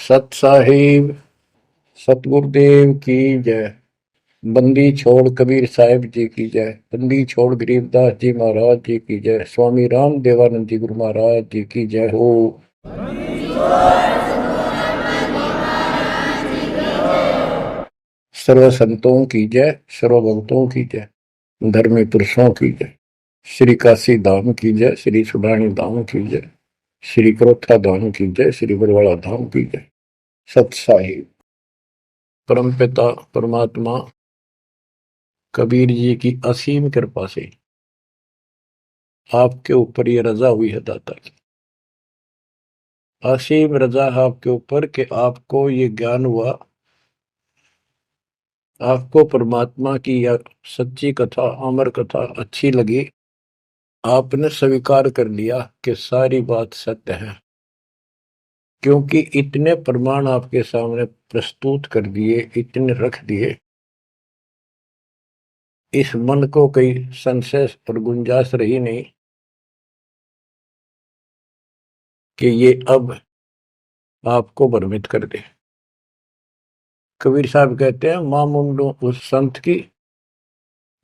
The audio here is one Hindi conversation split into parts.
सत साहिब सतगुरुदेव की जय। बंदी छोड़ कबीर साहिब जी की जय। बंदी छोड़ गरीबदास जी महाराज जी की जय। स्वामी राम देवानंद जी गुरु महाराज जी की जय हो। सर्व संतों की जय, सर्व भक्तों की जय, धर्मी पुरुषों की जय। श्री काशी धाम की जय, श्री सुडानी धाम की जय, श्री क्रोथा धाम की जय, श्री बरवाड़ा धाम की जय। सत साहिब परमपिता परमात्मा कबीर जी की असीम कृपा से आपके ऊपर ये रजा हुई है दाता की। असीम रजा है आपके ऊपर कि आपको ये ज्ञान हुआ, आपको परमात्मा की यह सच्ची कथा, अमर कथा अच्छी लगी। आपने स्वीकार कर लिया कि सारी बात सत्य है, क्योंकि इतने प्रमाण आपके सामने प्रस्तुत कर दिए, इतने रख दिए, इस मन को कोई संशय और गुंजाइश रही नहीं कि ये अब आपको भ्रमित कर दे। कबीर साहब कहते हैं, मां मुंडो उस संत की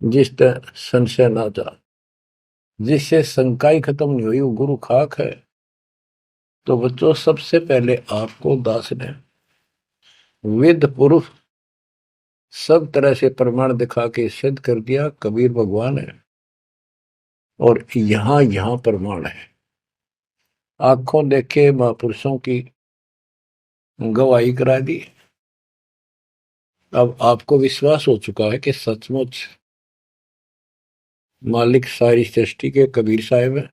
जिस तरह संशय ना जा, जिससे शंका ही खत्म नहीं हुई, वो गुरु खाक है। तो बच्चों, सबसे पहले आपको दास ने वेद पुरुष सब तरह से प्रमाण दिखा के सिद्ध कर दिया कबीर भगवान है। और यहां यहां प्रमाण है, आंखों देखे महापुरुषों की गवाही करा दी। अब आपको विश्वास हो चुका है कि सचमुच मालिक सारी सृष्टि के कबीर साहिब है,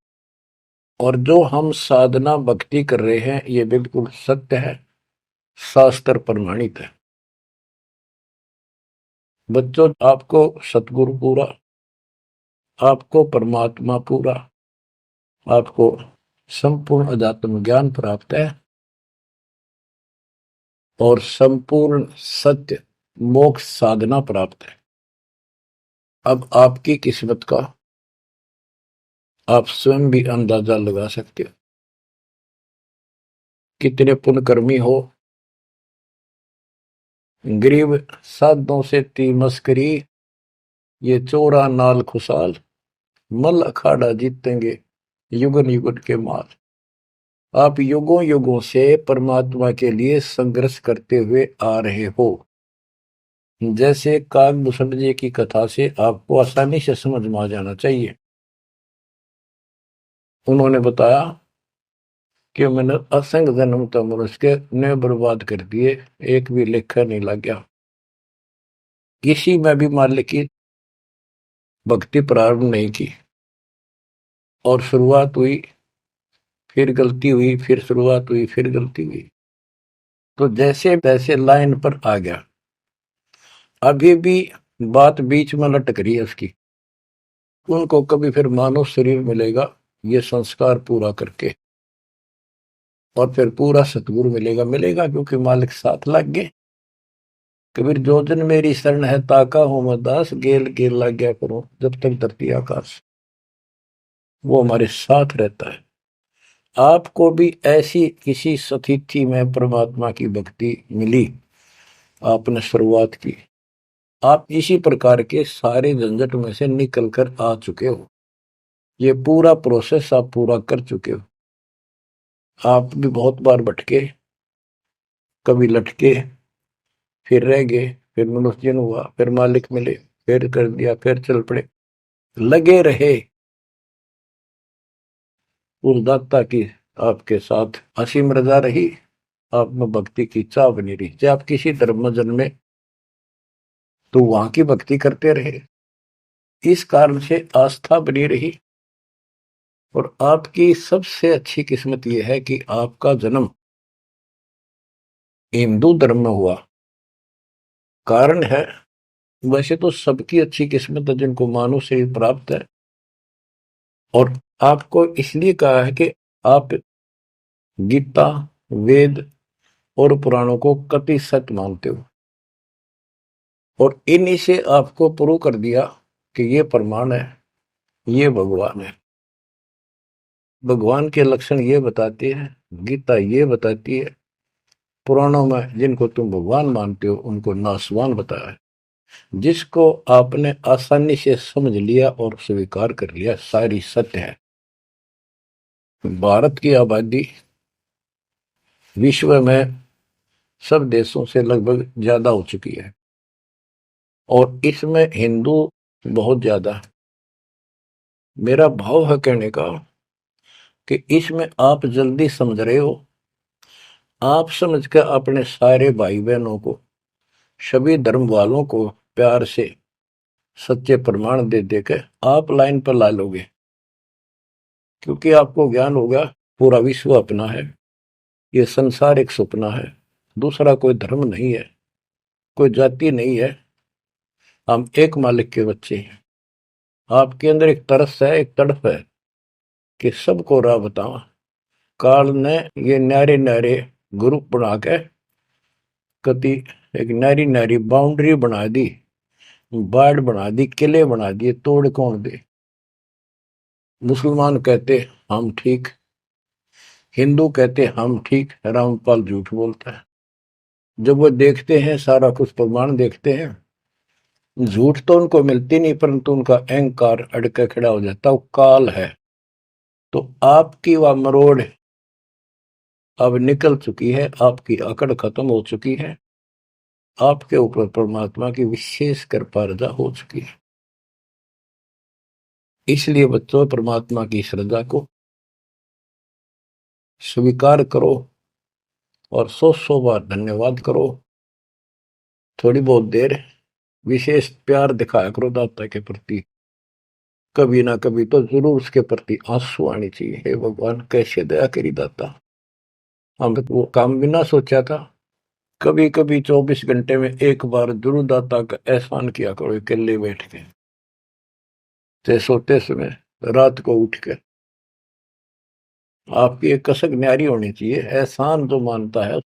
और जो हम साधना भक्ति कर रहे हैं ये बिल्कुल सत्य है, शास्त्र प्रमाणित है। बच्चों, आपको सतगुरु पूरा, आपको परमात्मा पूरा, आपको संपूर्ण अध्यात्म ज्ञान प्राप्त है, और संपूर्ण सत्य मोक्ष साधना प्राप्त है। अब आपकी किस्मत का आप स्वयं भी अंदाजा लगा सकते हो। कितने पुण्यकर्मी हो, गरीब साधों से ती मस्करी, ये चोरा नाल खुशाल, मल अखाड़ा जीतेंगे युगन युगन के माल। आप युगों युगों से परमात्मा के लिए संघर्ष करते हुए आ रहे हो। जैसे काकभूषण जी की कथा से आपको आसानी से समझ में आ जाना चाहिए। उन्होंने बताया कि मैंने असंख्य जन्म तो मनुष्य के ने बर्बाद कर दिए, एक भी लेखा नहीं लग गया। किसी में भी मालिक की भक्ति प्रारंभ नहीं की, और शुरुआत हुई, फिर गलती हुई, फिर शुरुआत हुई, फिर गलती हुई, तो जैसे तैसे लाइन पर आ गया। अभी भी बात बीच में लटक रही है उसकी। उनको कभी फिर मानव शरीर मिलेगा ये संस्कार पूरा करके, और फिर पूरा सतगुरु मिलेगा। मिलेगा क्योंकि मालिक साथ लग गए। कबीर जो जन मेरी शरण है ताका हूं मैं दास, गेल गेल लग गया करूं जब तक धरती आकाश। वो हमारे साथ रहता है। आपको भी ऐसी किसी स्थिति में परमात्मा की भक्ति मिली, आपने शुरुआत की, आप इसी प्रकार के सारे झंझट में से निकल कर आ चुके हो। ये पूरा प्रोसेस आप पूरा कर चुके हो। आप भी बहुत बार भटके, कभी लटके, फिर रह गए, फिर मनुष्य जन्म हुआ, फिर मालिक मिले, फिर कर दिया, फिर चल पड़े, लगे रहे। उस दाता की आपके साथ असीम रजा रही, आप में भक्ति की चाह बनी रही। चाहे आप किसी धर्म में जन्मे तो वहां की भक्ति करते रहे, इस कारण से आस्था बनी रही। और आपकी सबसे अच्छी किस्मत यह है कि आपका जन्म हिंदू धर्म में हुआ। कारण है, वैसे तो सबकी अच्छी किस्मत है जिनको मानव शरीर प्राप्त है, और आपको इसलिए कहा है कि आप गीता, वेद और पुराणों को कति सत्य मानते हो, और इन्हीं से आपको प्रूव कर दिया कि ये प्रमाण है, ये भगवान है। भगवान के लक्षण ये बताते हैं, गीता ये बताती है, पुराणों में जिनको तुम भगवान मानते हो उनको नासवान बताया है। जिसको आपने आसानी से समझ लिया और स्वीकार कर लिया, सारी सत्य है। भारत की आबादी विश्व में सब देशों से लगभग ज्यादा हो चुकी है और इसमें हिंदू बहुत ज्यादा है। मेरा भाव है कहने का कि इसमें आप जल्दी समझ रहे हो। आप समझ कर अपने सारे भाई बहनों को, सभी धर्म वालों को प्यार से सच्चे प्रमाण दे देकर आप लाइन पर ला लोगे, क्योंकि आपको ज्ञान होगा पूरा विश्व अपना है, ये संसार एक सपना है, दूसरा कोई धर्म नहीं है, कोई जाति नहीं है, हम एक मालिक के बच्चे हैं। आपके अंदर एक तरस है, एक तड़प है कि सबको राह बतावा। काल ने ये न्यारे न्यारे ग्रुप बना के कति एक नारी नारी बाउंड्री बना दी, बाढ़ बना दी, किले बना दिए, तोड़ कौन दे। मुसलमान कहते हम ठीक, हिंदू कहते हम ठीक, रामपाल झूठ बोलता है। जब वो देखते हैं सारा कुछ प्रमाण देखते हैं, झूठ तो उनको मिलती नहीं, परंतु उनका अहंकार अड़के खड़ा हो जाता। वो काल है। तो आपकी वह मरोड़ अब निकल चुकी है, आपकी अकड़ खत्म हो चुकी है, आपके ऊपर परमात्मा की विशेष कृपा रजा हो चुकी है। इसलिए बच्चों, परमात्मा की श्रद्धा को स्वीकार करो और 100 बार धन्यवाद करो। थोड़ी बहुत देर विशेष प्यार दिखाया करो दाता के प्रति। कभी ना कभी तो जरूर उसके प्रति आंसू आनी चाहिए। हे भगवान, कैसे दया करी दाता, हम वो काम बिना सोचा था। कभी कभी 24 घंटे में एक बार जरूर दाता का एहसान किया करो, अकेले बैठ के, ते सोते समय, रात को उठ के। आपकी एक कसक न्यारी होनी चाहिए। एहसान जो मानता है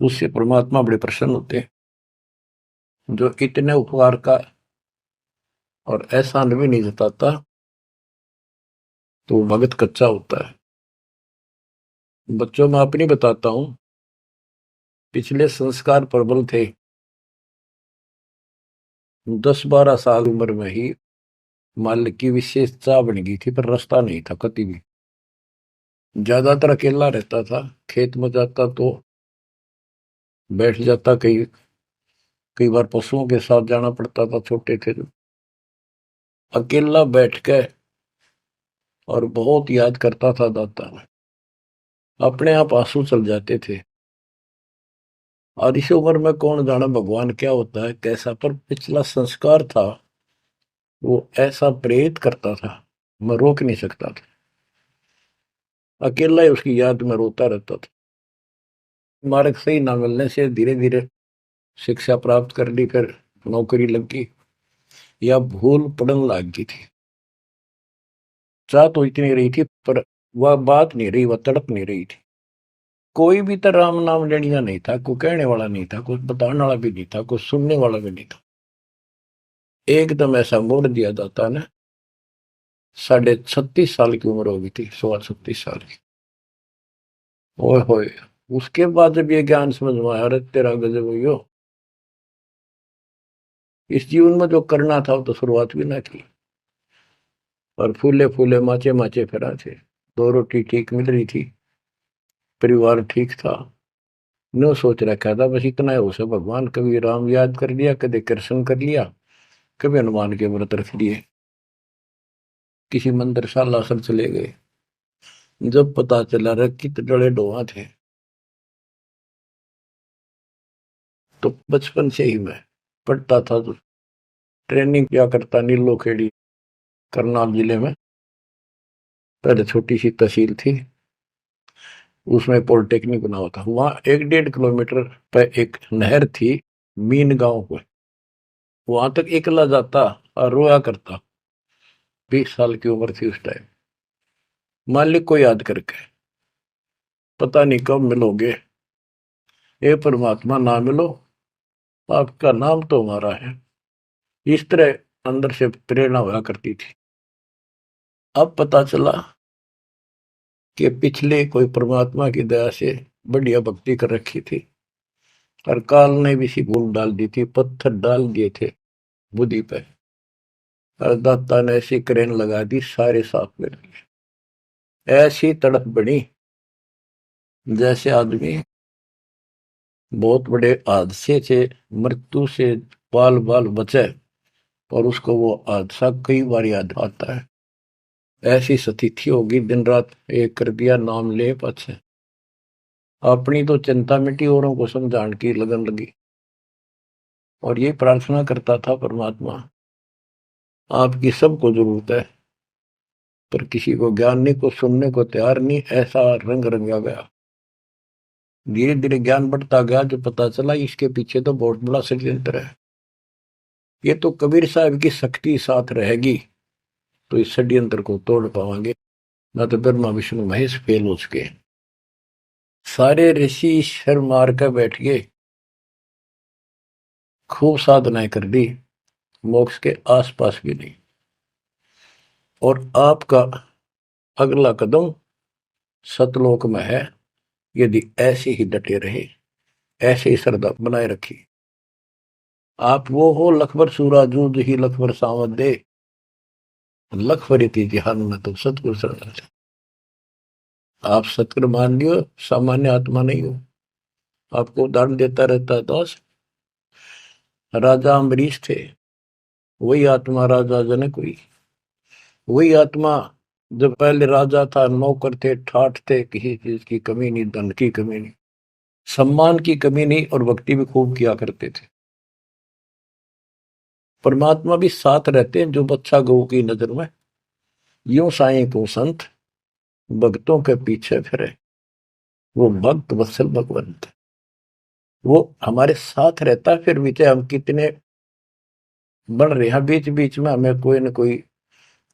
उससे परमात्मा बड़े प्रसन्न होते हैं। जो इतने उपकार का और एहसान भी नहीं जताता तो भगत कच्चा होता है। बच्चों में अपनी बताता हूं, पिछले संस्कार प्रबल थे। 10-12 साल उम्र में ही मालिक की विशेष चाह बन गई थी, पर रास्ता नहीं था कति भी। ज्यादातर अकेला रहता था, खेत में जाता तो बैठ जाता, कई बार पशुओं के साथ जाना पड़ता था, छोटे थे जो। अकेला बैठ के और बहुत याद करता था दाता। अपने आप आंसू चल जाते थे। और इस उम्र में कौन जाना भगवान क्या होता है, कैसा, पर पिछला संस्कार था वो ऐसा प्रेरित करता था, मैं रोक नहीं सकता था। अकेला ही उसकी याद में रोता रहता था। मार्ग सही ना मिलने से धीरे धीरे शिक्षा प्राप्त कर ली, फिर नौकरी लग गई, या भूल पड़न लग गई थी। चाह तो इतनी रही थी, पर वह बात नहीं रही, वह तड़प नहीं रही थी। कोई भी तो राम नाम लेनिया नहीं था, कोई कहने वाला नहीं था, कुछ बताने वाला भी नहीं था, कुछ सुनने वाला भी नहीं था। एकदम ऐसा मोड़ दिया दाता ने। 36.5 साल की उम्र हो गई थी, 36.5 साल की। ओए होए। उसके बाद जब ये ज्ञान समझ में आया, अरे तेरा गजब हो, इस जीवन में जो करना था वो तो शुरुआत भी ना की। और फूले फूले माचे माचे फिरा थे। 2 रोटी ठीक मिल रही थी, परिवार ठीक था। नो सोच रखा था बस इतना है उसे, भगवान कभी राम याद कर लिया, कभी कृष्ण कर लिया, कभी हनुमान के व्रत रख लिए, किसी मंदिर सालासर चले गए। जब पता चला रहा कित डले डोहा थे, तो बचपन से ही मैं पढ़ता था। तो ट्रेनिंग क्या करता, नीलो खेड़ी करनाल जिले में पहले छोटी सी तहसील थी, उसमें पॉलिटेक्निक बना हुआ था। वहां 1-1.5 किलोमीटर पर एक नहर थी, मीन गांव को। वहां तक एकला जाता और रोया करता। 20 साल की उम्र थी उस टाइम। मालिक को याद करके, पता नहीं कब मिलोगे, ए परमात्मा ना मिलो, आपका नाम तो हमारा है। इस तरह अंदर से प्रेरणा हुआ करती थी। अब पता चला कि पिछले कोई परमात्मा की दया से बढ़िया भक्ति कर रखी थी, और काल ने भी सी भूल डाल दी थी, पत्थर डाल दिए थे बुद्धि पे, और दाता ने ऐसी क्रेन लगा दी, सारे साफ कर दिए। ऐसी तड़प बनी जैसे आदमी बहुत बड़े हादसे से, मृत्यु से बाल बाल बचे और उसको वो हादसा कई बार याद आता है। ऐसी स्थिति होगी, दिन रात एक कर दिया नाम ले पाछे, अपनी तो चिंता मिटी, औरों को समझाने की लगन लगी। और ये प्रार्थना करता था, परमात्मा आपकी सबको जरूरत है, पर किसी को ज्ञान नहीं, को सुनने को तैयार नहीं। ऐसा रंग रंगा गया, धीरे धीरे ज्ञान बढ़ता गया, जो पता चला इसके पीछे तो बहुत बड़ा षड्यंत्र है। ये तो कबीर साहब की शक्ति साथ रहेगी तो इस षड्यंत्र को तोड़ पावांगे, न तो ब्रह्मा विष्णु महेश फेल हो चुके। सारे ऋषि शर मार कर बैठ गए, खूब साधनाएं कर दी, मोक्ष के आसपास भी नहीं। और आपका अगला कदम सतलोक में है, यदि ऐसे ही डटे रहे, ऐसे ही श्रद्धा बनाए रखी। आप वो हो लखबर सूरा जूझ ही लखबर सावत दे, लखबर इतिहान में तो सतगुरु शरण। आप सतगुरु मान लियो, सामान्य आत्मा नहीं हो। आपको उदाहरण देता रहता है दास, राजा अम्बरीश थे, वही आत्मा राजा जनक हुई। वही आत्मा जब पहले राजा था, नौकर थे, ठाठ थे, किसी चीज की कमी नहीं, धन की कमी नहीं, सम्मान की कमी नहीं, और भक्ति भी खूब किया करते थे। परमात्मा भी साथ रहते हैं जो बच्चा गऊ की नजर में, यूं साईं को संत भक्तों के पीछे फिरे, वो भक्त वत्सल भगवंत, वो हमारे साथ रहता है। फिर भी चाहे हम कितने बढ़ रहे हैं, बीच बीच में हमें कोई ना कोई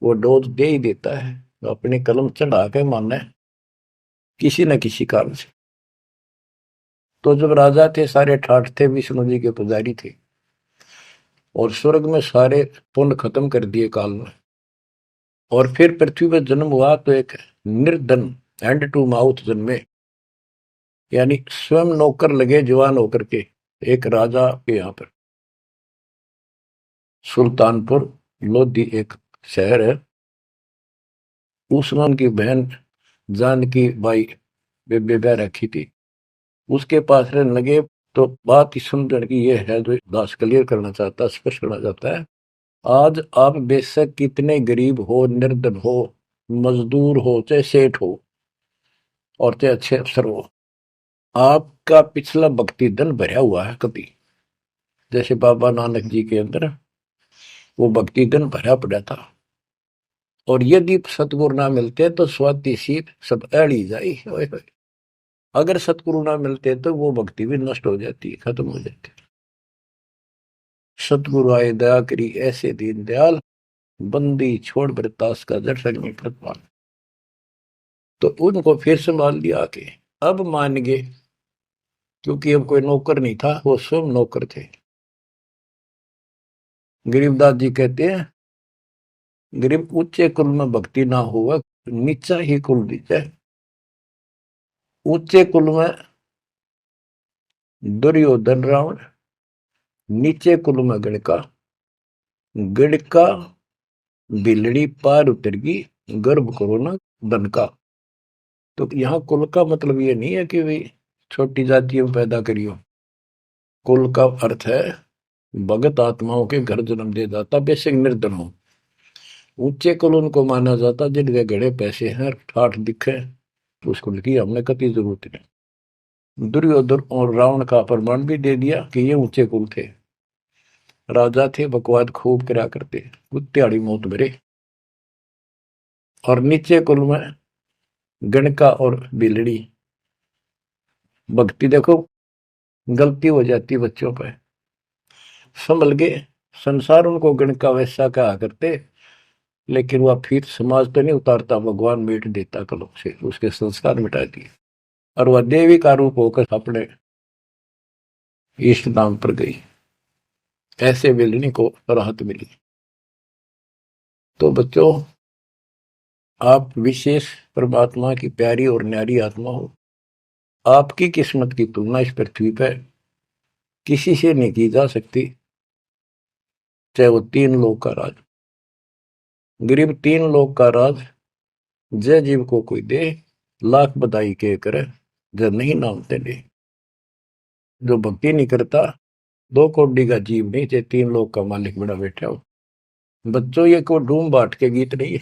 वो डोज दे ही देता है, तो अपनी कलम चढ़ा के माने किसी न किसी कारण से। तो जब राजा थे सारे ठाठ थे, विष्णु जी के पुजारी थे, और स्वर्ग में सारे पुण्य खत्म कर दिए काल में, और फिर पृथ्वी पर जन्म हुआ तो एक निर्धन हैंड टू माउथ जन्मे, यानी स्वयं नौकर लगे जवान होकर के एक राजा के यहाँ पर। सुल्तानपुर लोधी एक शहर है, उसमें उनकी बहन जानकी बाई बेबे ब्याह रखी थी, उसके पास रहने लगे। तो बात ही सुंदर की ये है जो दास क्लियर करना चाहता, स्पष्ट करना चाहता है। आज आप बेशक कितने गरीब हो, निर्धन हो, मजदूर हो, चाहे सेठ हो, और चाहे अच्छे अफसर हो, आपका पिछला भक्ति धन भरा हुआ है कभी, जैसे बाबा नानक जी के अंदर वो भक्ति धन भरा पड़ा था। और यदि सतगुरु ना मिलते तो स्वाति सी सब अड़ी जाई। अगर सतगुरु ना मिलते तो वो भक्ति भी नष्ट हो जाती, खत्म हो जाती। सतगुरु आए दया करी ऐसे दीन दयाल, बंदी छोड़ बरतास का जड़ नहीं प्रतिपाल। तो उनको फिर संभाल लिया आके, अब मान गए, क्योंकि अब कोई नौकर नहीं था, वो स्वयं नौकर थे। गरीबदास जी कहते हैं, गरीब ऊंचे कुल में भक्ति ना हुआ, नीचा ही कुल दीजिए। ऊंचे कुल में दुर्योधन रावण, नीचे कुल में गणका, गणका बिलड़ी पार उतर गई, गर्भ करो ना धन का। तो यहाँ कुल का मतलब ये नहीं है कि भाई छोटी जातियों में पैदा करियो। कुल का अर्थ है भगत आत्माओं के घर जन्म दे जाता, बेसिक निर्धन हो। ऊंचे कुल उनको माना जाता जिनके घड़े पैसे हैं, ठाठ दिखे, तो उसको लिखी हमने कति जरूरत नहीं। दुर्योधन और रावण का प्रमाण भी दे दिया कि ये ऊंचे कुल थे, राजा थे, बकवाद खूब करा करते, कुत्तेआड़ी मौत भरे। और नीचे कुल में गणका और बिलड़ी, भक्ति देखो गलती हो जाती बच्चों पर, संभल गए। संसार उनको गणका वैसा कहा करते, लेकिन वह फिर समाज तो नहीं उतारता, भगवान मीट देता कलों से, उसके संस्कार मिटा दिए, और वह देवी का रूप होकर अपने इष्ट धाम पर गई। ऐसे बिलनी को राहत मिली। तो बच्चों, आप विशेष परमात्मा की प्यारी और न्यारी आत्मा हो, आपकी किस्मत की तुलना इस पृथ्वी पर किसी से नहीं की जा सकती, चाहे वो तीन लोग का राज, गरीब तीन लोग का राज जय जीव को कोई दे, लाख बधाई के करे, जब नहीं नामते ले। जो भक्ति नहीं करता, दो कौड़ी का जीव नहीं, चाहे तीन लोग का मालिक बड़ा बैठा हो। बच्चों, ये कोई डूम बाट के गीत नहीं है,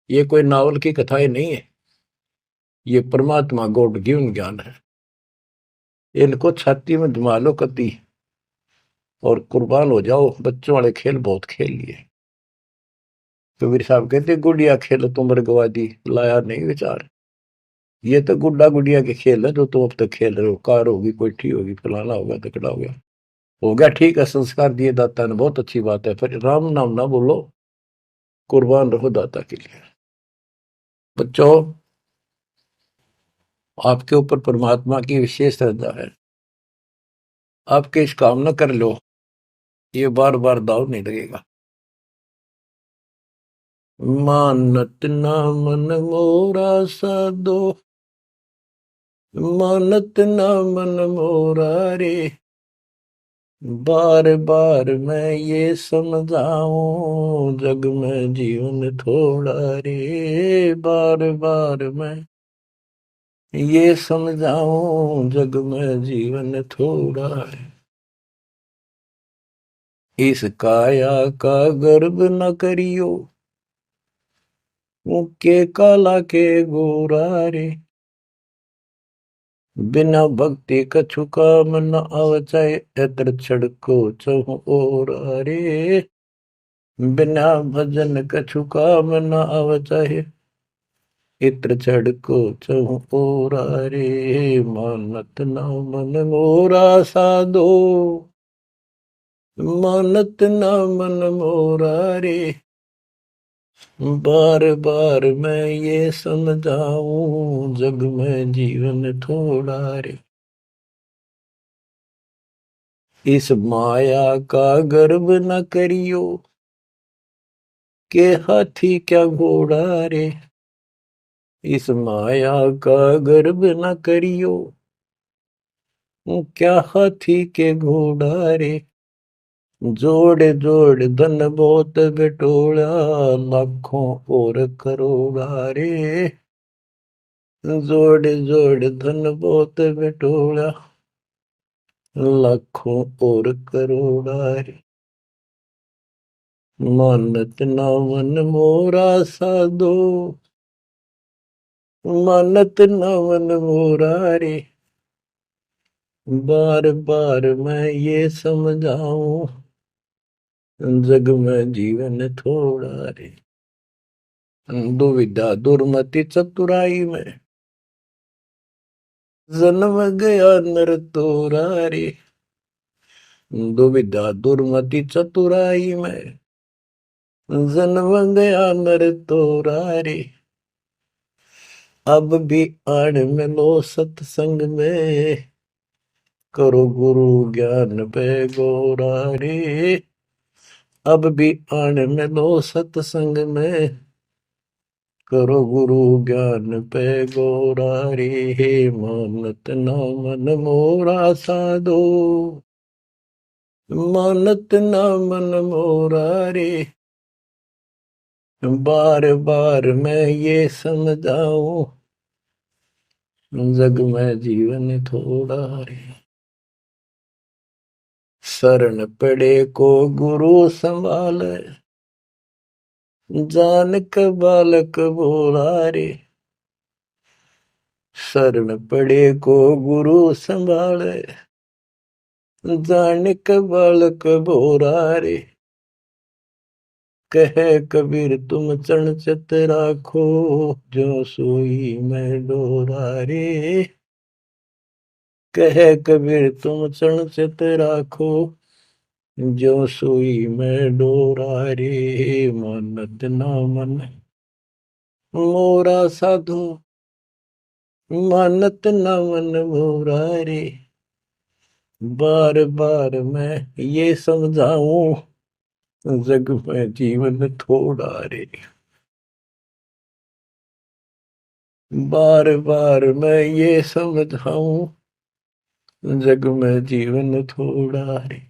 ये कोई नावल की कथाएं नहीं है, ये परमात्मा गॉड गिवन ज्ञान है। इनको छाती में जमा लो कति और कुर्बान हो जाओ। बच्चों वाले खेल बहुत खेल लिए। कबीर साहब कहते गुड़िया खेल तुम गवा दी, लाया नहीं विचार। ये तो गुड्डा गुड़िया के खेल है जो तुम अब तक खेल रहे हो। कार होगी, कोठी होगी, फलाना होगा, तकड़ा हो गया ठीक है, संस्कार दिए दाता ने, बहुत अच्छी बात है, फिर राम नाम ना बोलो, कुर्बान रहो दाता के लिए। बच्चों, आपके ऊपर परमात्मा की विशेष श्रद्धा है, आपके इस काम न कर लो, ये बार बार दाव नहीं लगेगा। मानत ना मन मोरा साधो, मानत ना मन मोरा रे, बार बार मैं ये समझाऊं, जग में जीवन थोड़ा रे, बार बार मैं ये समझाऊं, जग में जीवन थोड़ा है। इस काया का गर्व न करियो, के काला के गोरा रे, बिना भक्ति कछु काम न आवचाए, एतर छड़को चहु और रे, बिना भजन कछु काम न आवचाए, इत्र छड़को चहु और रे, मानत न मन मोरा साधो, मानत न मन मोरा रे, बार बार मैं ये समझाऊं, जग में जीवन थोड़ा रे। इस माया का गर्व न करियो, के हाथी क्या घोड़ा रे, इस माया का गर्व न करियो, क्या हाथी के घोड़ा रे, जोड़ जोड़ धन बहुत बिटोड़ा, लाखों और करोड़ा रे, जोड़ जोड़ धन बहुत बिटोड़ा, लाखों और करोड़ा रे, मानत ना मन मोरा साधो, मानत ना मन मोरा रे, बार बार मैं ये समझाऊं, जग में जीवन थोड़ा रे। दुविधा दुर्मति चतुराई में, जन्म गया नर तोरा रे, दुविधा दुर्मति चतुराई में, जन्म गया नर तोरा रे, अब भी आड़ में लो सत्संग में, करो गुरु ज्ञान पे गोरा रे, अब भी आड़ में लो सत्संग में, करो गुरु ज्ञान पे गोरा रे, मानत ना मन मोरा साधो, मानत ना मन मोरा रे, बार बार मैं ये समझाऊं, जग में जीवन थोड़ा रे। शरण पड़े को गुरु संभाले, जान क बालक बोला रे, शरण पड़े को गुरु संभाले, जान क बालक बोरा रे, कहे कबीर तुम चरण चित राखो, जो सोई मैं डोरा रे, कहे कबीर तुम चरण चित राखो, जो सोई मैं डोरा रे, मानत ना मन मोरा साधो, मानत ना मन मोरा रे, बार बार मैं ये समझाऊं, जग में जीवन थोड़ा रे। बार बार मैं ये समझाऊं, जग में जीवन थोड़ा रे,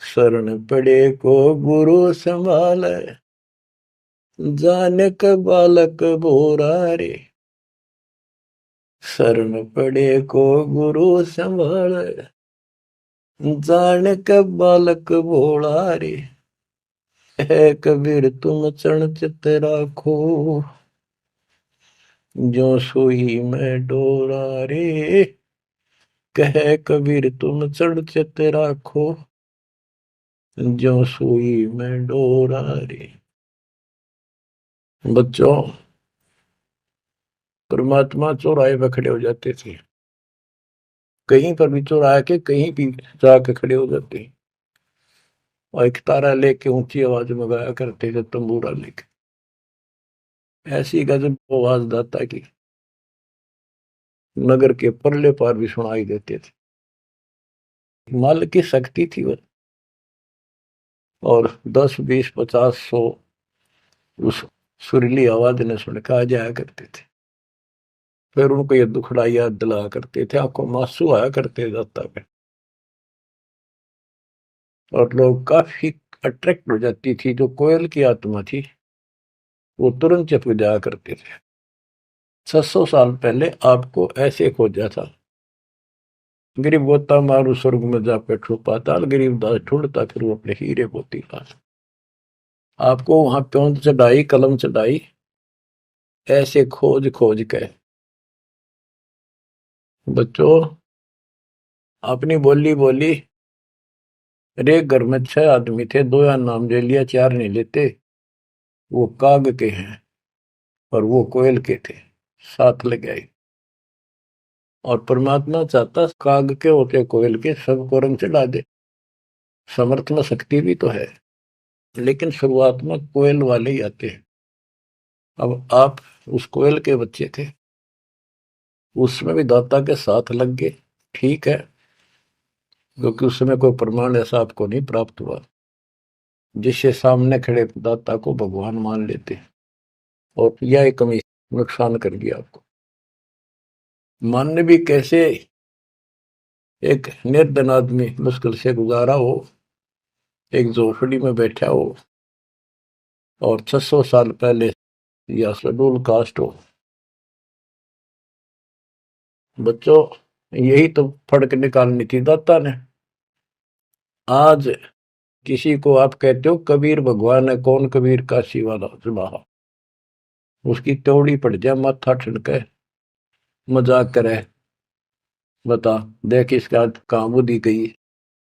शरण पड़े को गुरु संभाले, जाने का बालक बोरा रे, शरण पड़े को गुरु संभाले, जाने का बालक भोला रे, है कबीर तुम चरण चित राखो, जो सोई में डोरा रे, कहे कबीर तुम चढ़ चित राखो, जो सोई में डोरा रे। बच्चों, परमात्मा चौराहे पर खड़े हो जाते थे, कहीं पर भी चौराहे के कहीं भी जाके खड़े हो जाते हैं, और एक तारा लेके ऊंची आवाज में गाया करते थे, तंबूरा लेके। ऐसी गजब आवाज दाता की नगर के परले पार भी सुनाई देते थे। माल की शक्ति थी वो, और 10 20 50 100 उस सुरीली आवाज ने सुन के आ जाया करते थे। फिर उनको ये दुखड़ा याद दिलाया करते थे, आंखों में आंसू आया करते दाता पे, और लोग काफी अट्रैक्ट हो जाती थी। जो कोयल की आत्मा थी वो तुरंत चुप जाया करते थे। 600 साल पहले आपको ऐसे खोजा था, गरीब गोता मारू स्वर्ग में जा बैठो पाताल, गरीब दास ढूंढता फिर वो अपने हीरे मोती पास। आपको वहां प्योंद चढ़ाई, कलम चढ़ाई, ऐसे खोज खोज के। बच्चों, अपनी बोली बोली, एक घर में 6 आदमी थे, 2 या नाम ले लिया, 4 नहीं लेते। वो काग के हैं और वो कोयल के थे, साथ लग गए। और परमात्मा चाहता काग के होते कोयल के सबको रंग चढ़ा दे। समर्थ में शक्ति भी तो है, लेकिन शुरुआत में कोयल वाले ही आते हैं। अब आप उस कोयल के बच्चे थे, उसमें भी दाता के साथ लग गए, ठीक है, क्योंकि उस समय कोई प्रमाण ऐसा आपको नहीं प्राप्त हुआ जिससे सामने खड़े दाता को भगवान मान लेते, और यह कमी नुकसान कर गया आपको। मानने भी कैसे, एक निर्धन आदमी मुश्किल से गुजारा हो, एक झोपड़ी में बैठा हो, और 600 साल पहले या शेड्यूल कास्ट हो। बच्चों, यही तो फर्क निकालनी थी दाता ने। आज किसी को आप कहते हो कबीर भगवान है, कौन कबीर काशी वाला जुलाहा, उसकी त्योड़ी पड़ जाए, माथा ठनके, मजाक करे, बता देख इसका कहाँ बुद्धि गई।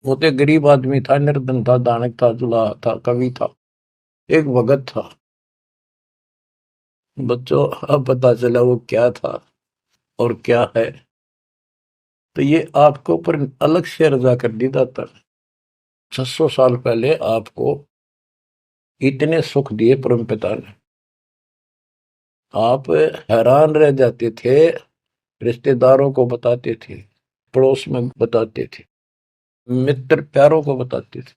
वो तो गरीब आदमी था, निर्धन था, दानक था, जुलाहा था, कवि था, एक भगत था। बच्चों, अब पता चला वो क्या था और क्या है। तो ये आपके ऊपर अलग से रजा कर दी दाता। 600 साल पहले आपको इतने सुख दिए परमपिता ने, आप हैरान रह जाते थे, रिश्तेदारों को बताते थे, पड़ोस में बताते थे, मित्र प्यारों को बताते थे,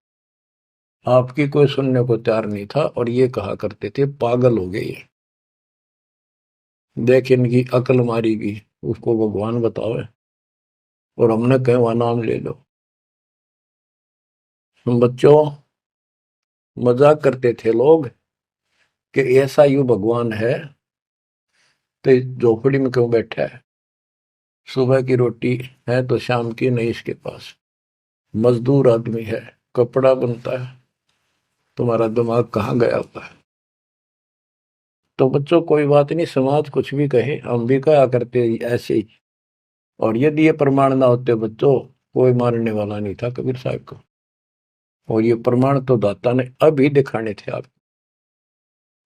आपकी कोई सुनने को तैयार नहीं था, और ये कहा करते थे पागल हो गए ये, देख इनकी अकल मारी गई, उसको भगवान बतावे, और हमने कहे वह नाम ले लो। बच्चों, मजाक करते थे लोग कि ऐसा यू भगवान है तो झोपड़ी में क्यों बैठा है, सुबह की रोटी है तो शाम की नहीं इसके पास, मजदूर आदमी है, कपड़ा बनता है, तुम्हारा दिमाग कहाँ गया होता है। तो बच्चों, कोई बात नहीं, समाज कुछ भी कहे, हम भी कहा करते ऐसे ही। और यदि ये प्रमाण ना होते बच्चों, कोई मारने वाला नहीं था कबीर साहब को, और ये प्रमाण तो दाता ने अभी दिखाने थे आपको।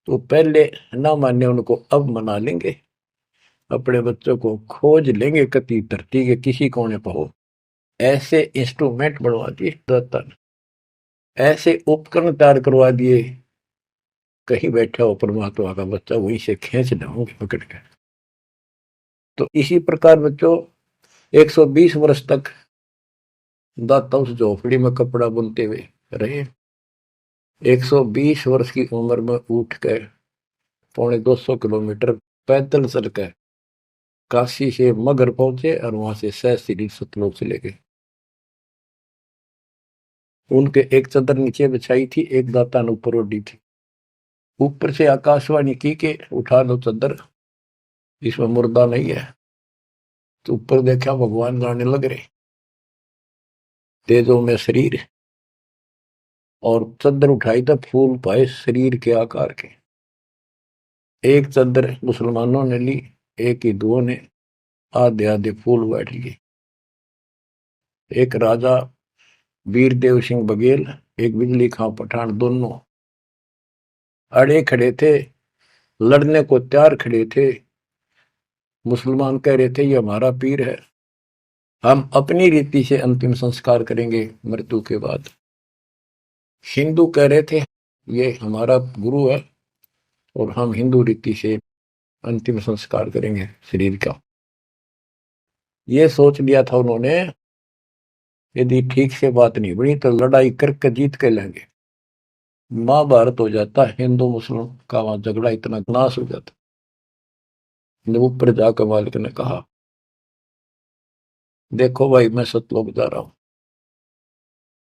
तो पहले ना माने उनको, अब मना लेंगे, अपने बच्चों को खोज लेंगे कति धरती के किसी कोने पर हो। ऐसे इंस्ट्रूमेंट बनवा दिए दाता ने, ऐसे उपकरण तैयार करवा दिए, कहीं बैठा हो परमात्मा का बच्चा वहीं से खींच लाऊंगे पकड़ के। तो इसी प्रकार बच्चों, 120 वर्ष तक दाता उस झोपड़ी में कपड़ा बुनते हुए रहे। 120 वर्ष की उम्र में उठ कर 250 किलोमीटर पैदल चल कर काशी से मगर पहुंचे और वहां से सहस्त्री सतलोक चले गए। उनके एक चादर नीचे बिछाई थी, एक दाता ने ऊपर ओढ़ी थी। ऊपर से आकाशवाणी की के उठा लो चादर, इसमें मुर्दा नहीं है। तो ऊपर देखा भगवान जाने लग रहे, तेजों में शरीर, और चादर उठाई तो फूल पाए शरीर के आकार के। एक चादर मुसलमानों ने ली, एक हिंदुओं ने आधे आधे फूल बैठ लिए। एक राजा वीरदेव सिंह बघेल, एक बिजली खां पठान, दोनों अड़े खड़े थे, लड़ने को तैयार खड़े थे। मुसलमान कह रहे थे ये हमारा पीर है, हम अपनी रीति से अंतिम संस्कार करेंगे मृत्यु के बाद। हिंदू कह रहे थे ये हमारा गुरु है और हम हिंदू रीति से अंतिम संस्कार करेंगे शरीर का। ये सोच लिया था उन्होंने, यदि ठीक से बात नहीं बनी तो लड़ाई करके जीत के लेंगे। महाभारत हो जाता, हिंदू मुस्लिम का वहां झगड़ा इतना नाश हो जाता। ऊपर जाकर मालिक ने कहा देखो भाई मैं सतलोक जा रहा हूं।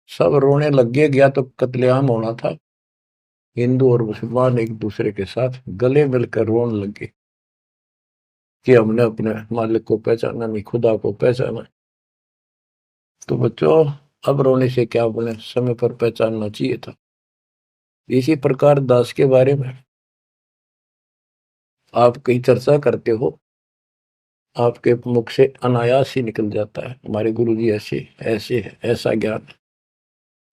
सब रोने लग गए, गया तो कत्लेआम होना था। हिंदू और मुसलमान एक दूसरे के साथ गले मिलकर रोने लगे कि हमने अपने मालिक को पहचाना नहीं, खुदा को पहचाना। तो बच्चों अब रोने से क्या बोले, समय पर पहचानना चाहिए था। इसी प्रकार दास के बारे में आप कहीं चर्चा करते हो, आपके मुख से अनायास ही निकल जाता है हमारे गुरु जी ऐसे ऐसे है, ऐसा ज्ञान,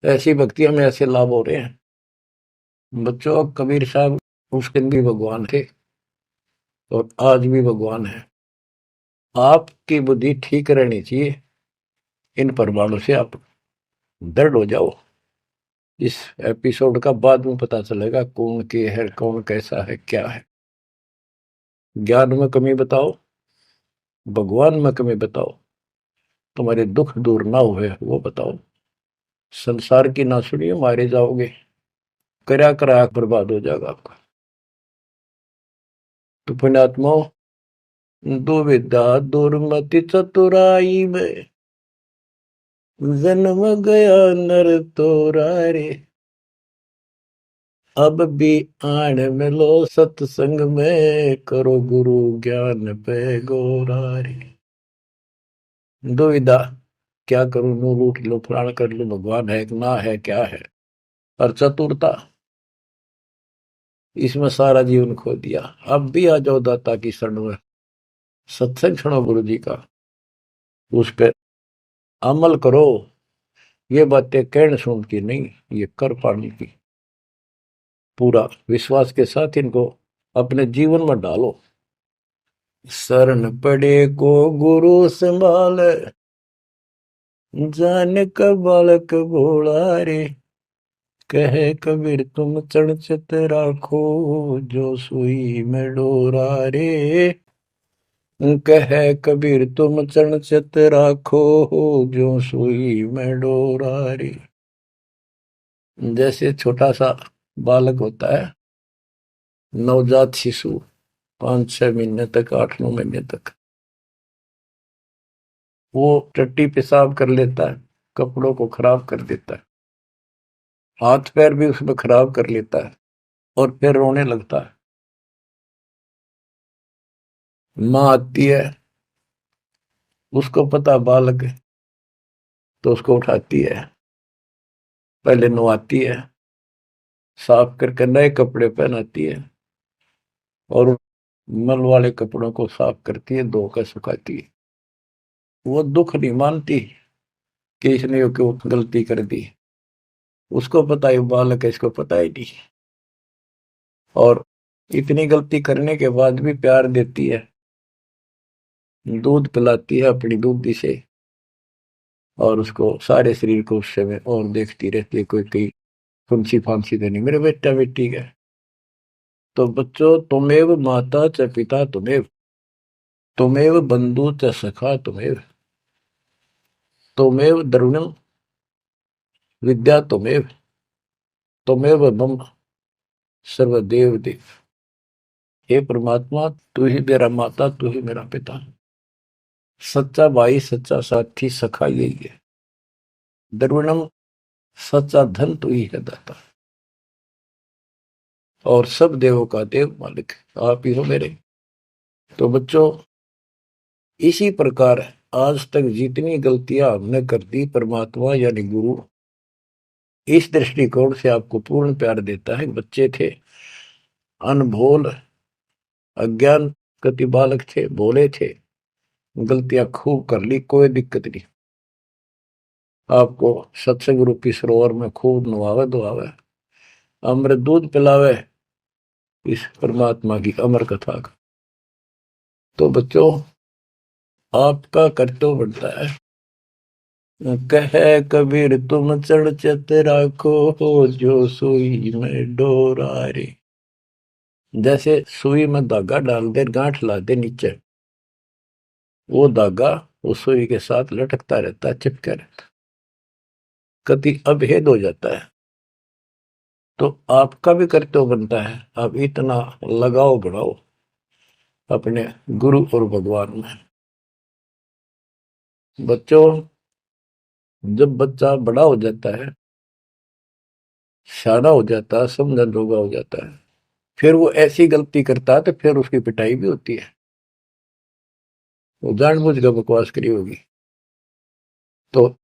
ऐसी भक्ति हमें ऐसे लाभ हो रहे हैं। बच्चों कबीर साहब उस दिन भी भगवान थे और आज भी भगवान है। आपकी बुद्धि ठीक रहनी चाहिए, इन प्रमाणों से आप दृढ़ हो जाओ। इस एपिसोड का बाद में पता चलेगा कौन के है, कौन कैसा है, क्या है। ज्ञान में कमी बताओ, भगवान में कमी बताओ, तुम्हारे दुख दूर ना हुए वो बताओ। संसार की ना सुनियो, मारे जाओगे, करा करा बर्बाद हो जाएगा आपका। तो पुण्यात्मा दुविधा दुर्मति चतुराई में जन्म गया नर तोरा रे। अब भी आण मिलो सत्संग में, करो गुरु ज्ञान पे गोरा रे। दुविधा क्या करूं, नू रूठ लो, फलाण कर लो, भगवान है कि ना है, क्या है। और चतुरता, इसमें सारा जीवन खो दिया। अब भी आ जाओ दाता की शरण में, सत्संग सुनो गुरु जी का, उस पर अमल करो। ये बातें कहने सुन की नहीं, ये कर पाने की। पूरा विश्वास के साथ इनको अपने जीवन में डालो। शरण पड़े को गुरु संभाल, जान का बालक भोला रे। कहे कबीर तुम चढ़ राखो, जो सुई में डोरा रे। कहे कबीर तुम चढ़ राखो, जो सुई में डोरा रे। जैसे छोटा सा बालक होता है, नवजात शिशु, 5-6 महीने तक, 8-9 महीने तक, वो टट्टी पेशाब कर लेता है, कपड़ों को खराब कर देता है, हाथ पैर भी उसमें खराब कर लेता है और फिर रोने लगता है। माँ आती है, उसको पता बालक है, तो उसको उठाती है, पहले नहलाती है, साफ करके नए कपड़े पहनाती है और मल वाले कपड़ों को साफ करती है, धोकर सुखाती है। वो दुख नहीं मानती कि इसने क्यों गलती कर दी, उसको पता है बालक है, इसको पता ही नहीं। और इतनी गलती करने के बाद भी प्यार देती है, दूध पिलाती है अपनी दूधी से, और उसको सारे शरीर को उससे में और देखती रहती है कोई कहीं फुंसी फांसी तो नहीं मेरे बेटा बेटी का। तो बच्चों तुमेव माता च पिता तुमेव, तुमेव बंधु च सखा तुमेव, तुमेव द्रविणम विद्या तुमेव, तुमेव मम सर्वदेव देव। हे परमात्मा, तू ही मेरा माता, तू ही मेरा पिता, सच्चा भाई, सच्चा साथी, सखा यही है। द्रविणम, सच्चा धन तू ही है दाता, और सब देवों का देव मालिक आप ही हो मेरे। तो बच्चों, इसी प्रकार आज तक जितनी गलतियां हमने कर दी, परमात्मा यानी गुरु इस दृष्टिकोण से आपको पूर्ण प्यार देता है। बच्चे थे, अनभोल, अज्ञान, कति बालक थे, भोले थे, गलतियां खूब कर ली, कोई दिक्कत नहीं। आपको सत्संग रूपी सरोवर में खूब नवावे धोआवे, अमृत दूध पिलावे इस परमात्मा की अमर कथा का। तो बच्चों, आपका कर्तव्य बनता है, कहे कबीर तुम चढ़ चत राखो, जो सुई में डोरा रे। जैसे सुई में धागा डाल दे, गांठ ला दे नीचे, वो धागा उस सुई के साथ लटकता रहता है, चिपका रहता है, कति अभेद हो जाता है। तो आपका भी कर्तव्य बनता है, आप इतना लगाओ बढ़ाओ अपने गुरु और भगवान में। बच्चों, जब बच्चा बड़ा हो जाता है, शाना हो जाता है, समझन जोगा हो जाता है, फिर वो ऐसी गलती करता है तो फिर उसकी पिटाई भी होती है। वो जानबूझ कर बकवास करी होगी, तो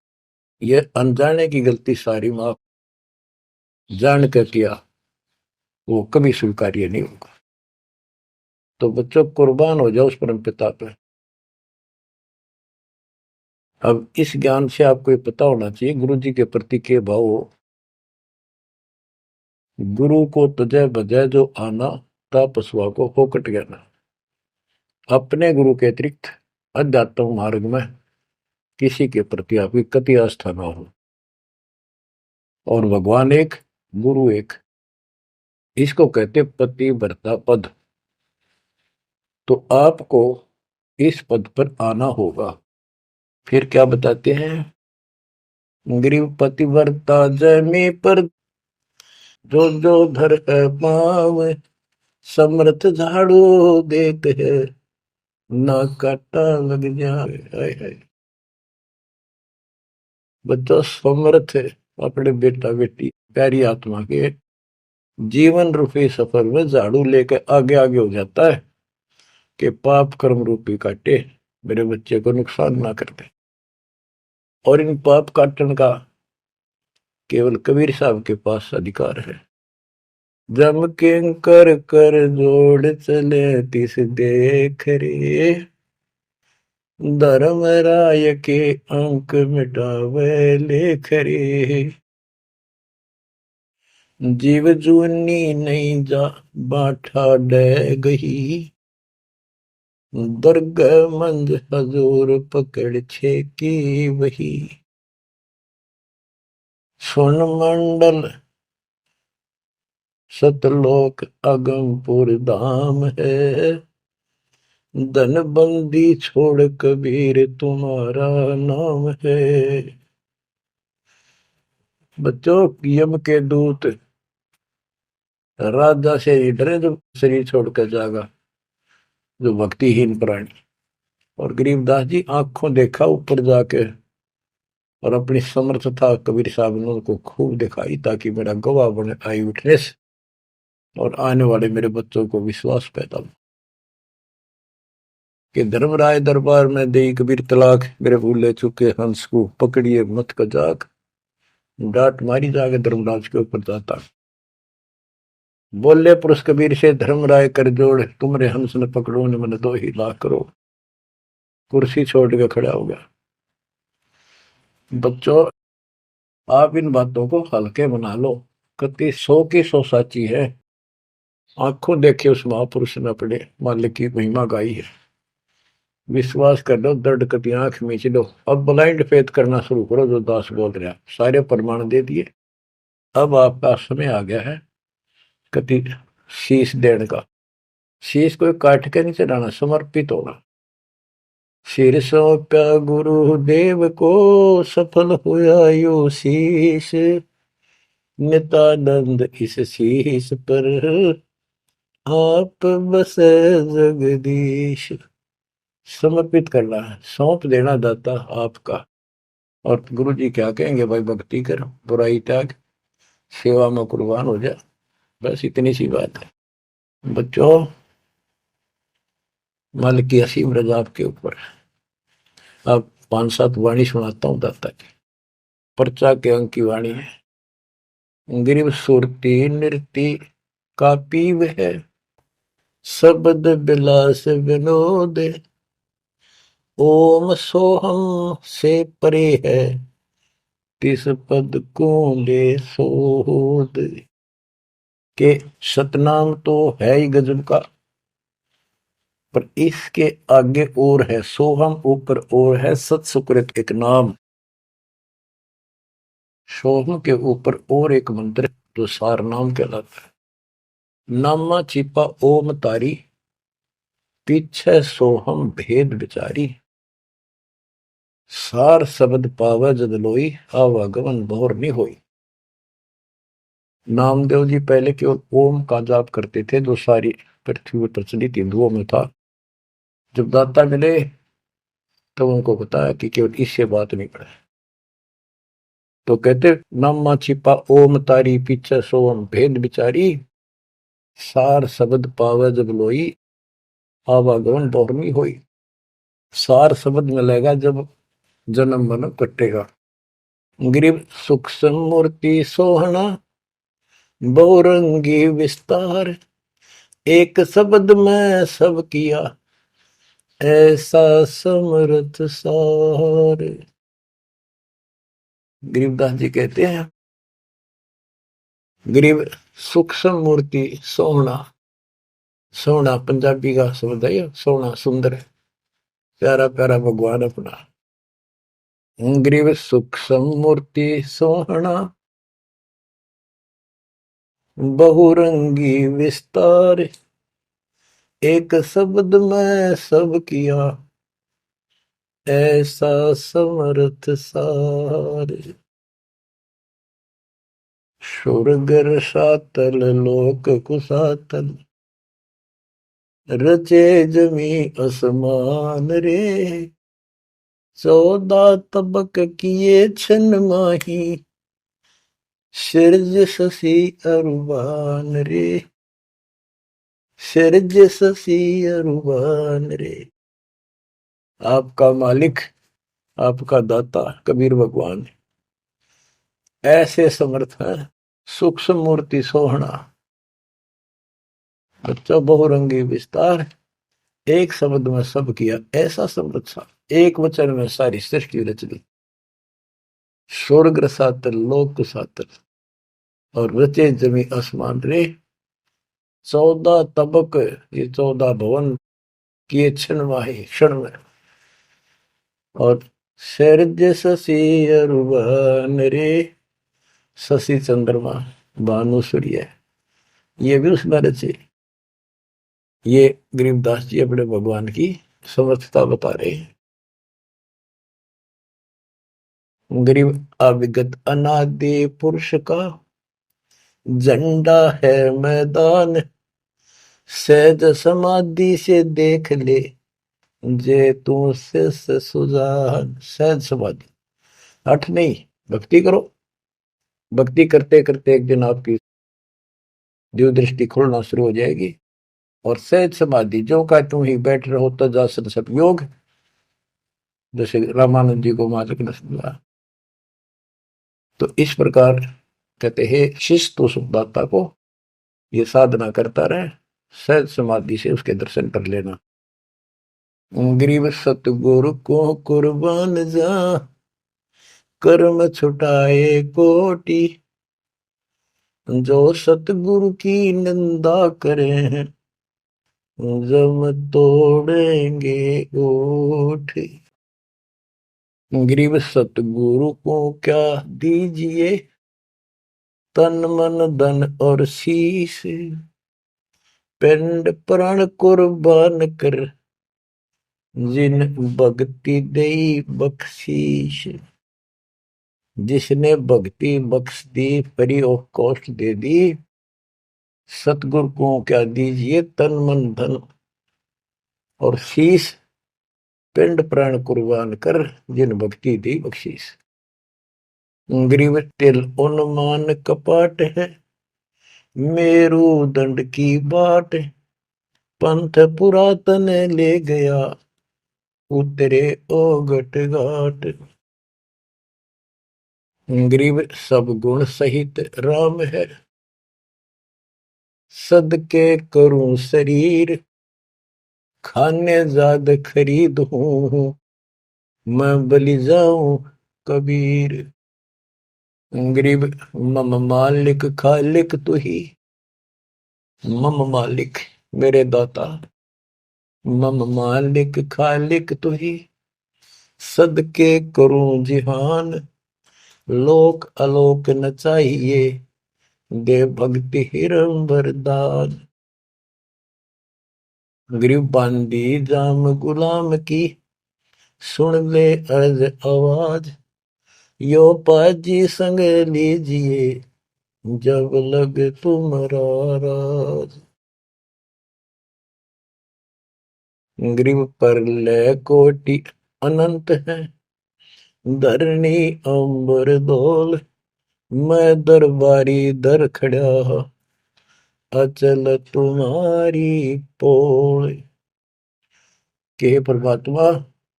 ये अनजाने की गलती सारी माफ, जान कर किया वो कभी स्वीकार्य नहीं होगा। तो बच्चों, कुर्बान हो जाओ उस परम पिता पे। अब इस ज्ञान से आपको ये पता होना चाहिए गुरु जी के प्रति के भाव हो। गुरु को तजय बजय जो आना, तापसवा को फोकट ज्ञाना। अपने गुरु के अतिरिक्त अध्यात्म मार्ग में किसी के प्रति आपकी कति आस्था ना हो। और भगवान एक, गुरु एक, इसको कहते पतिव्रता पद। तो आपको इस पद पर आना होगा। फिर क्या बताते हैं, ग्रीव पतिव्रता जमी पर, जो जो धर है पाव, समर्थ झाड़ू देते है, ना काटा लग जाए। बच्चा समर्थ है अपने बेटा बेटी प्यारी आत्मा के जीवन रूपी सफर में झाड़ू लेके आगे आगे हो जाता है कि पाप कर्म रूपी काटे मेरे बच्चे को नुकसान ना करते। और इन पाप काटने का केवल कबीर साहब के पास अधिकार है। जम के कर कर जोड़ चले तिस देख रे, धर्म राय के अंक मिटावे लेख रे। जीव जूनी नहीं जा बाठा डे गही, दुर्ग मंद हजूर पकड़ छे की वही। सुन मंडल सतलोक अगमपुर धाम है, धन बंदी छोड़ कबीर तुम्हारा नाम है। बच्चों, यम के दूत राजा से डरे जो शरीर छोड़कर जागा, जो भक्तिहीन प्राणी। और गरीबदास जी आंखों देखा ऊपर जाके, और अपनी समर्थता कबीर साहब ने उनको खूब दिखाई, ताकि मेरा गवाह बने आई विटनेस, और आने वाले मेरे बच्चों को विश्वास पैदा हो कि धर्मराय दरबार में दे कबीर तलाक, मेरे भूले चुके हंस को पकड़िए मत कजाक, डांट मारी जाके धर्मराज के ऊपर जाता। बोले पुरुष कबीर से धर्मराय कर जोड़, तुमरे हंस न पकड़ो ने मन 2 लाख करो। कुर्सी छोड़ के खड़ा हो गया। बच्चों, आप इन बातों को हल्के बना लो, कति 100 की 100 साची है। आंखों देखे उस महापुरुष ने अपने मालिक की महिमा गाई है। विश्वास कर लो, दर्द कति आंख मीच लो। अब ब्लाइंड फेथ करना शुरू करो, जो दास बोल रहा, सारे प्रमाण दे दिए। अब आपका समय आ गया है कति शीश देने का। शीश को काट के नहीं चढ़ाना, समर्पित होना। सिर सौंप्या गुरुदेव को, सफल हुआ यो शीश, नित्यानंद इस शीश पर आप बसे जगदीश। समर्पित करना है, सौंप देना दाता आपका। और गुरु जी क्या कहेंगे, भाई भक्ति कर, बुराई त्याग, सेवा में कुर्बान हो जा। बस इतनी सी बात है बच्चों। मालिक की असीम रजा आपके ऊपर। अब 5-7 वाणी सुनाता हूँ दाता की। पर्चा के अंक की वाणी है। गिरिव सुरती नृति का पीव है, शब्द बिलास विनोद। ओम सोहम से परे है, तिस पद को ले सोद। के सतनाम तो है ही गजब का, पर इसके आगे और है सोहम, ऊपर और है सत सुकृत एक नाम। सोहम के ऊपर और एक मंत्र जो सार नाम कहलाता है। नामा छिपा ओम तारी, पीछे सोहम भेद विचारी। सार शब्द पावे जद लोई, आवागमन भोर नहीं होई। नामदेव जी पहले केवल ओम का जाप करते थे, जो सारी पृथ्वी पर प्रचलित हिंदुओं में था। जब दाता मिले तो उनको बताया कि केवल इससे बात नहीं पड़े, तो कहते नामा छिपा ओम तारी, पीछे सोम भेद विचारी। सार शब्द पावे जब लोई, आवागमन बहुरनी होई। सार शब्द मिलेगा जब जन्म मन कटेगा। गिरिव सुख समूर्ति सोहना, बहुरंगी विस्तार। एक शब्द में सब किया, ऐसा समर्थ सार। गरीबदास जी कहते हैं, गरीब सूक्ष्म मूर्ति सोहना। सोहना पंजाबी का शब्द है, सोहना सुंदर है, प्यारा प्यारा भगवान अपना। गरीब सूक्ष्म मूर्ति सोहना, बहुरंगी विस्तार। एक शब्द में सब किया, ऐसा समर्थ सार। स्वर्ग रसातल लोक कुसातल, रचे जमी असमान रे। 14 तबक किए छन माही, सिरज शशि अरुबान रे। सिरज शशि अरुबान रे। आपका मालिक, आपका दाता कबीर भगवान ऐसे समर्थ है। सूक्ष्म मूर्ति सोहना, बच्चा बहुरंगी विस्तार। एक शब्द में सब किया, ऐसा समर्थ सा। एक वचन में सारी सृष्टि रच दी। स्वर्ग रसातल लोक सातल, और रचे जमी आसमान रे। 14 तबक, ये 14 भवन किए क्षण वाहे, क्षण में। और सैरज शशि अरुबन रे। शशि चंद्रमा, भानु सूर्य, ये भी उसमें रचे। ये गरीबदास जी अपने भगवान की समर्थता बता रहे हैं। गरीब अविगत अनादि पुरुष का झंडा है मैदान। सहज समाधि से देख ले, जे तू से सुजान। सहज समाधि, हठ नहीं, भक्ति करो। भक्ति करते करते एक दिन आपकी दिव्य दृष्टि खुलना शुरू हो जाएगी। और सहज समाधि, जो का तुम ही बैठ रहो तजासन सब योग, जैसे रामानंद जी को मालिक ने समझा। तो इस प्रकार कहते हैं शिष्य तो सुखदाता को ये साधना करता रहे, सहज समाधि से उसके दर्शन कर लेना। गरीब सतगुरु को कुर्बान जा, कर्म छुटाए कोटि। जो सतगुरु की निंदा करें, जम तोड़ेंगे ओठ। गरीब सतगुरु को क्या दीजिए, तन मन धन और शीश। पिंड प्राण कुर्बान कर, जिन भक्ति दई बख्शीश। जिसने भक्ति बख्श दी, फ्री ऑफ कॉस्ट दे दी, सतगुरु को क्या दीजिए तन मन धन और शीश, पिंड प्राण कुर्बान कर जिन भक्ति दी बख्शीस। ग्रीव तिल उन्मान कपाट है, मेरू दंड की बाट, पंथ पुरातन ले गया, उतरे ओगट घाट। ग्रीव सब गुण सहित राम है, सदके करूं शरीर, खाने जाद खरीद हूं, मैं बलि जाऊं कबीर। ग्रीब मम मालिक खालिक तू ही, मम मालिक मेरे दाता, मम मालिक खालिक तू ही, सदके करूं जिहान, लोक अलोक न चाहिए, दे भक्ति हिरम वरदान। ग्रीव बांधी जाम गुलाम की, सुन ले अर्ज आवाज, यो पाजी संग लीजिए, जब लग तुम्हारा राज। ग्रीव पर ले कोटि अनंत है, धरणी अंबर धोल, मैं दरबारी दर खड़ा, अचल तुम्हारी पोल। के परमात्मा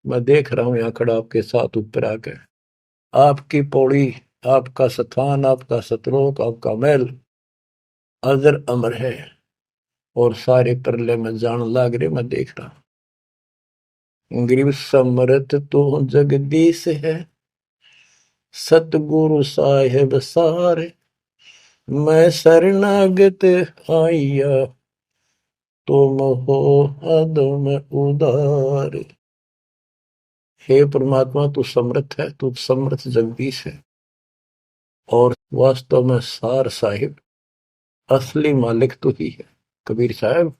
मैं देख रहा हूं यहां खड़ा आपके साथ ऊपर आकर, आपकी पौड़ी, आपका स्थान, आपका सतलोक, आपका महल अजर अमर है और सारे परले में जान लाग रहे, मैं देख रहा। ग्रीव समरथ तो जगदीश है, सतगुरु साहेब सारे, मैं शरणागत आइया, तुम हो अदम उदार। हे परमात्मा तू समर्थ है, तू समर्थ जगदीश है और वास्तव में सार साहिब असली मालिक तू ही है। कबीर साहब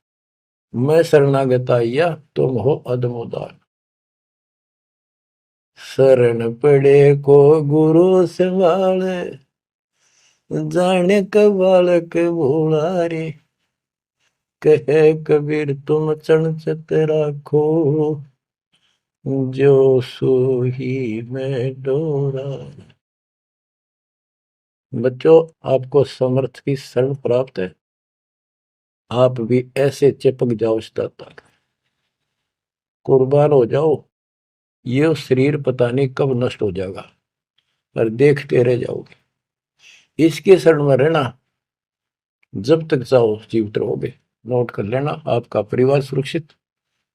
मैं शरणागत आइया, तुम हो अदम उदार। शरण पड़े को गुरु संभाले, जाने का बालक भोला रे, कहे कबीर तुम चरणचत राखो, जो सोही में डोरा। बच्चों आपको समर्थ की शरण प्राप्त है, आप भी ऐसे चिपक जाओ इस दाता, कुर्बान हो जाओ। ये शरीर पता नहीं कब नष्ट हो जाएगा, पर देखते रह जाओगे। इसके शरण में रहना, जब तक चाहो जीवित रहोगे। नोट कर लेना, आपका परिवार सुरक्षित,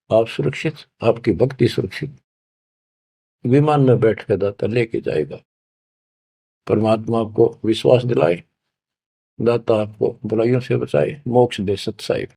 आप सुरक्षित, आपकी भक्ति सुरक्षित। विमान में बैठ कर दाता लेके जाएगा। परमात्मा आपको विश्वास दिलाए, दाता आपको बुराइयों से बचाए, मोक्ष दे सत साहिब।